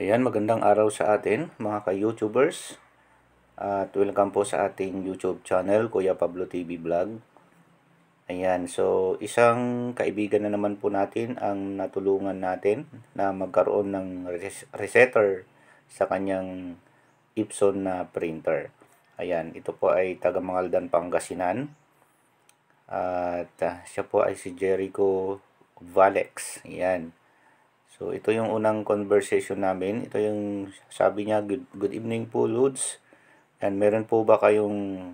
Ayan, magandang araw sa atin mga ka-YouTubers at welcome po sa ating YouTube channel, Kuya Pablo TV Vlog. Ayan, so isang kaibigan na naman po natin ang natulungan natin na magkaroon ng resetter sa kanyang Epson na printer. Ayan, ito po ay taga Mangaldan, Pangasinan. At siya po ay si Jericho Valex. Ayan. So, ito yung unang conversation namin. Ito yung sabi niya, good evening po, Lods. And meron po ba kayong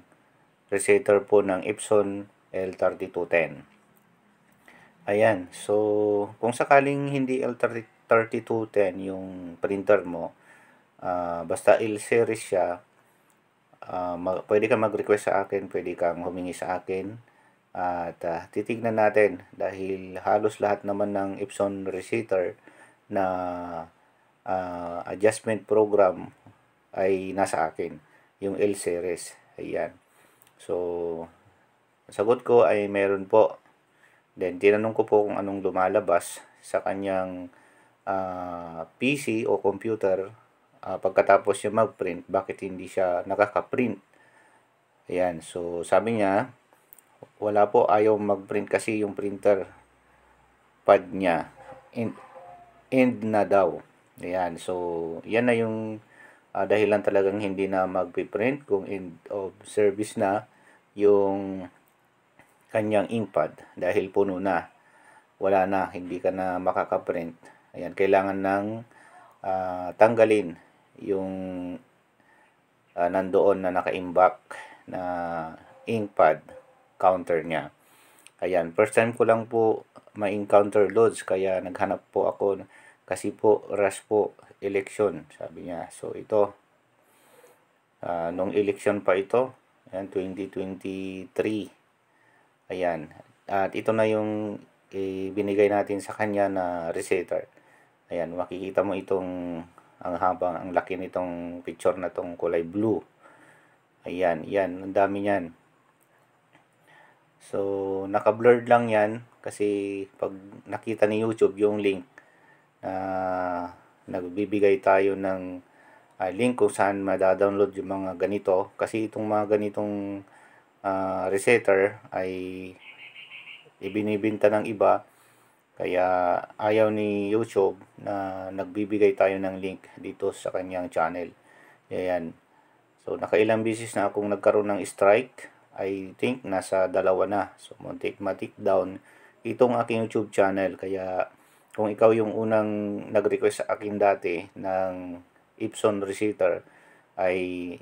resetter po ng Epson L3210? Ayan. So, kung sakaling hindi L3210 yung printer mo, basta L-series siya, pwede kang mag-request sa akin, pwede kang humingi sa akin. At titignan natin dahil halos lahat naman ng Epson resetter na adjustment program ay nasa akin, yung L series. Ayan. So, sagot ko ay meron po. Then, tinanong ko po kung anong lumalabas sa kanyang PC o computer pagkatapos niya mag-print, bakit hindi siya nakaka-print. Ayan. So, sabi niya, wala po, ayaw mag-print kasi yung printer pad niya end na daw. Ayan, so yan na yung dahilan talagang hindi na magpiprint kung end of service na yung kanyang inkpad dahil puno na, wala na, hindi ka na makakaprint. Ayan, kailangan ng tanggalin yung nandoon na naka-imbak na inkpad counter niya. Ayan, first time ko lang po ma-encounter loads kaya naghanap po ako kasi po rush po election, sabi niya. So ito nung election pa ito, ayan, 2023. Ayan, at ito na yung binigay natin sa kanya na resetter. Ayan, makikita mo itong ang laki nitong picture na tong kulay blue. Ayan, yan, ang dami niyan. So, naka-blurred lang yan kasi pag nakita ni YouTube yung link na nagbibigay tayo ng link kung saan madadownload yung mga ganito. Kasi itong mga ganitong resetter ay ibinibenta ng iba. Kaya ayaw ni YouTube na nagbibigay tayo ng link dito sa kanyang channel. Ayan. So, nakailang beses na akong nagkaroon ng strike. I think nasa 2 na. So, matik down itong aking YouTube channel. Kaya, kung ikaw yung unang nag-request sa akin dati ng Epson resetter, ay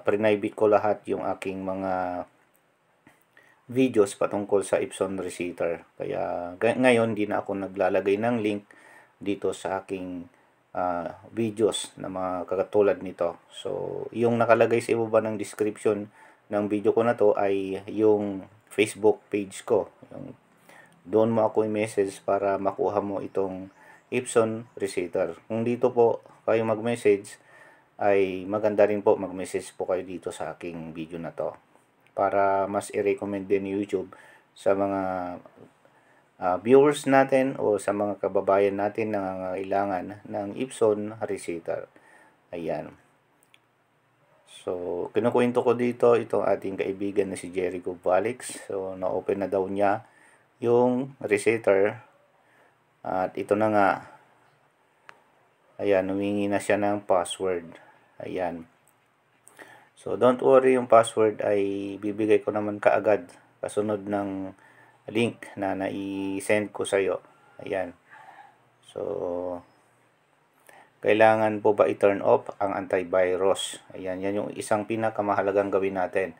private ko lahat yung aking mga videos patungkol sa Epson resetter. Kaya, ngayon, di na ako naglalagay ng link dito sa aking videos na mga katulad nito. So, yung nakalagay sa ibaba ng description ng video ko na to ay yung Facebook page ko. Doon mo ako i-message para makuha mo itong Epson resetter. Kung dito po kayo mag-message, ay maganda rin po mag-message po kayo dito sa aking video na to. Para mas i-recommend din ni YouTube sa mga viewers natin o sa mga kababayan natin na nangangailangan ng Epson resetter. Ayan. So, kinukwento ko dito itong ating kaibigan na si Jericho Valex. So, na-open na daw niya yung resetter. At ito na nga. Ayan, humingi na siya ng password. Ayan. So, don't worry, yung password ay bibigay ko naman kaagad kasunod ng link na nai-send ko sa iyo. Ayan. So, kailangan po ba i-turn off ang antivirus? Ayan, yan yung isang pinakamahalagang gawin natin.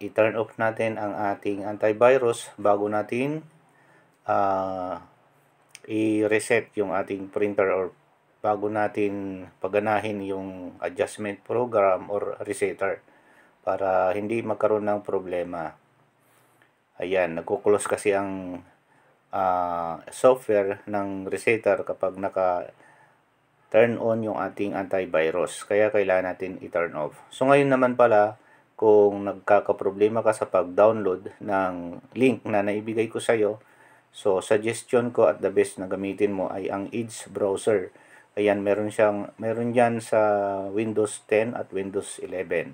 I-turn off natin ang ating antivirus bago natin i-reset yung ating printer or bago natin paganahin yung adjustment program or resetter para hindi magkaroon ng problema. Ayan, nagko-close kasi ang software ng resetter kapag naka-turn on yung ating antivirus. Kaya kailangan natin i-turn off. So ngayon naman pala, kung nagkakaproblema ka sa pag-download ng link na naibigay ko sa iyo, so suggestion ko at the best na gamitin mo ay ang Edge browser. Ayan, meron diyan sa Windows 10 at Windows 11.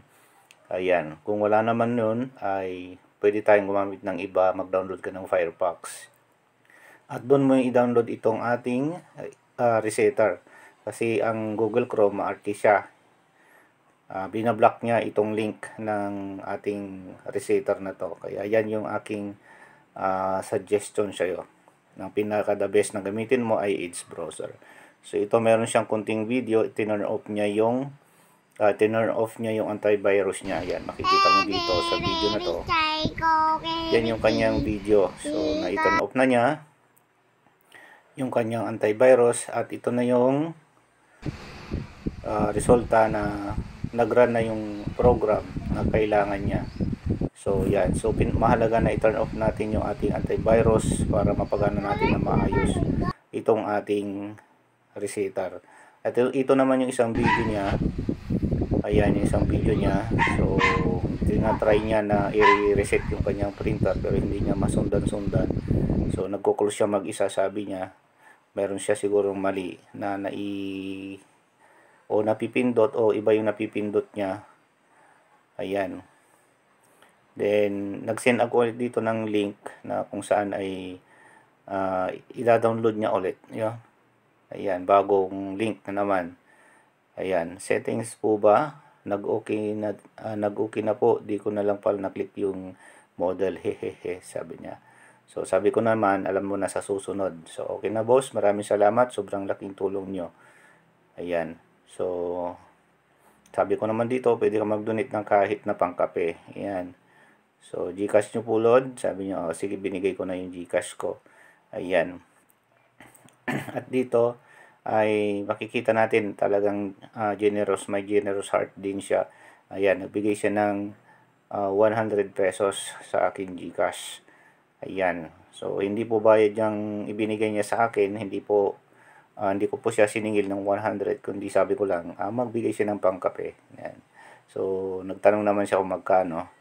Ayan, kung wala naman nun, ay pwede tayong gumamit ng iba, mag-download ka ng Firefox. At doon mo i-download itong ating resetter. Kasi ang Google Chrome, maarte siya. Binablock niya itong link ng ating resetter na to. Kaya yan yung aking suggestion sa'yo. Ang pinaka-the best na gamitin mo ay Edge browser. So ito meron siyang kunting video, tinurn off niya yung antivirus niya. Yan, makikita mo dito sa video na to. Yan yung kanyang video. So na-turn off na niya yung kanyang antivirus at ito na yung resulta na nag-run na yung program na kailangan niya. So yan, so mahalaga na i-turn off natin yung ating antivirus para mapagana natin na maayos itong ating resetter. At ito naman yung isang video niya. Ayan yung isang video niya. So tinatry niya na i-reset yung kanyang printer pero hindi niya masundan-sundan. So nagko-close siya mag-isa, sabi niya. Meron siya sigurong mali na napipindot o iba yung napipindot niya. Ayan. Then nag-send ako ulit dito ng link na kung saan ay i-download niya ulit. Yan. Ayan, bagong link na naman. Ayan, settings po ba? Nag-okay na po. Di ko na lang pala na-click yung model. Hehehe, sabi niya. So sabi ko naman, alam mo na sa susunod. So okay na boss, maraming salamat. Sobrang laking tulong nyo. Ayan. So sabi ko naman dito, pwede ka mag-donate ng kahit na pangkape. Ayan. So GCash nyo po Lord. Sabi niya, sige binigay ko na yung GCash ko. Ayan. At dito ay makikita natin talagang generous, may generous heart din siya. Ayan, nagbigay siya ng 100 pesos sa akin GCash. Ayan. So hindi po bayad yung ibinigay niya sa akin, hindi ko po siya siningil ng 100 kundi sabi ko lang magbigay siya ng pangkape. Ayan. So nagtanong naman siya kung magkano.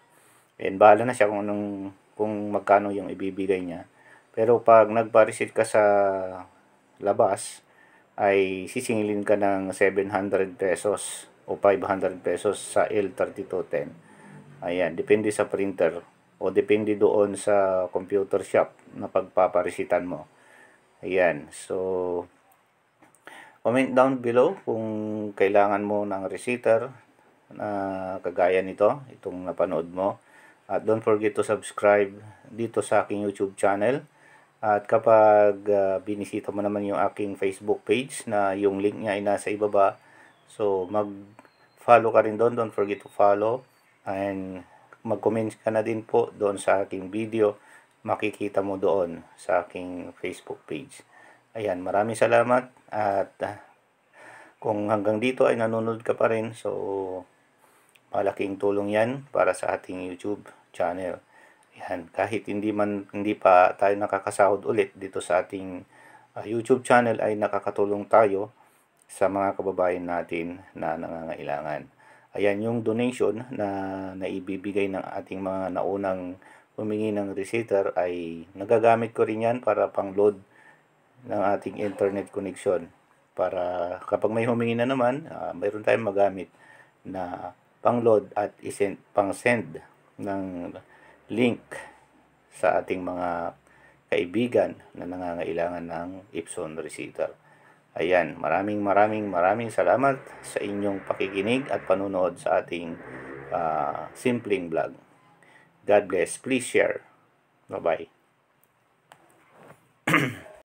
And bahala na siya kung magkano yung ibibigay niya. Pero pag nagpa-receipt ka sa labas, ay sisingilin ka ng 700 pesos o 500 pesos sa L3210. Ayan, depende sa printer o depende doon sa computer shop na pagpaparesitan mo. Ayan, so comment down below kung kailangan mo ng resetter na kagaya nito, itong napanood mo. At don't forget to subscribe dito sa aking YouTube channel. At kapag binisita mo naman yung aking Facebook page na yung link niya ay nasa ibaba, so mag-follow ka rin doon. Don't forget to follow. And mag-comment ka na din po doon sa aking video. Makikita mo doon sa aking Facebook page. Ayan, maraming salamat. At kung hanggang dito ay nanonood ka pa rin, so malaking tulong yan para sa ating YouTube channel. Yan, kahit hindi pa tayo nakakasahod ulit dito sa ating YouTube channel ay nakakatulong tayo sa mga kababayan natin na nangangailangan. Ayan yung donation na naibibigay ng ating mga naunang humingi ng resetter ay nagagamit ko rin yan para pang-load ng ating internet connection. Para kapag may humingi na naman, mayroon tayong magamit na pang-load at pang-send ng link sa ating mga kaibigan na nangangailangan ng Epson resetter. Ayan, maraming salamat sa inyong pakikinig at panunood sa ating simpleng vlog. God bless. Please share. Bye-bye.